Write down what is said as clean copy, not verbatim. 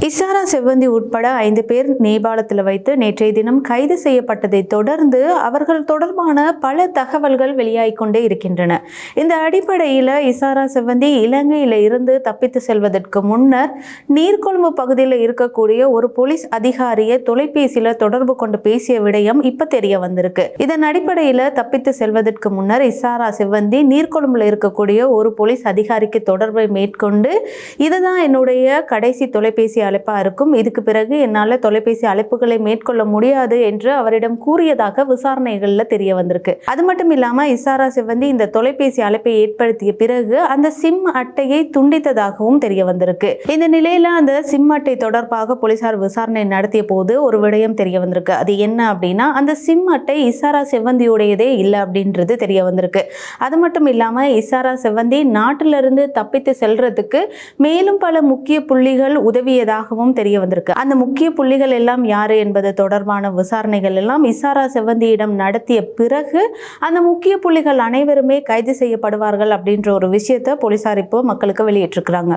இசாரா செவ்வந்தி உட்பட 5 பேர் நேபாளத்தில் வைத்து நேற்றைய தினம் கைது செய்யப்பட்டதை தொடர்ந்து அவர்கள் தொடர்பான பல தகவல்கள் வெளியாகிக் கொண்டே இருக்கின்றன. இந்த அடிப்படையில் இசாரா செவ்வந்தி இலங்கையில் இருந்து தப்பித்து செல்வதற்கு முன்னர் நீர்கொழும்பு பகுதியில் இருக்கக்கூடிய ஒரு போலீஸ் அதிகாரியை தொலைபேசியில் தொடர்பு கொண்டு பேசிய விடயம் இப்ப தெரிய வந்திருக்கு. இதன் அடிப்படையில் தப்பித்து செல்வதற்கு முன்னர் இசாரா செவ்வந்தி நீர்கொழும்புல இருக்கக்கூடிய ஒரு போலீஸ் அதிகாரிக்கு தொடர்பை மேற்கொண்டு இதுதான் என்னுடைய கடைசி தொலைபேசி அழைப்பா இருக்கும், இதுக்கு பிறகு என்னால் தொலைபேசி அழைப்புகளை மேற்கொள்ள முடியாது என்று அவரிடம் கூறியதாக விசாரணைகள்ல தெரிய வந்திருக்கு. அது மட்டும் இல்லாம இசாரா செவ்வந்தி இந்த தொலைபேசி அழைப்பை ஏற்படுத்திய பிறகு அந்த சிம் அட்டையை துண்டித்ததாகவும் தெரிய வந்திருக்கு. இந்த நிலையில அந்த சிம் அட்டை தொடர்பாக போலீசார் விசாரணை நடத்திய போது ஒரு விடயம் தெரிய வந்திருக்கு. அது என்ன அப்படின்னா, அந்த சிம் அட்டை இசாரா செவ்வந்தியுடையதே இல்லை அப்படின்றது தெரிய வந்திருக்கு. அது மட்டும் இல்லாம இசாரா செவ்வந்தி நாட்டிலிருந்து தப்பித்து செல்றதுக்கு மேலும் பல முக்கிய புள்ளிகள் உதவியதாகவும் தெரிய வந்திருக்கு. அந்த முக்கிய புள்ளிகள் எல்லாம் யாரு என்பது தொடர்பான விசாரணைகள் எல்லாம் இசாரா செவ்வந்தியிடம் நடத்திய பிறகு அந்த முக்கிய புள்ளிகள் அனைவருமே கைது செய்யப்படுவார்கள் அப்படின்ற ஒரு விஷயத்தை போலீசார் இப்போ மக்களுக்கு வெளியிட்டிருக்கிறாங்க.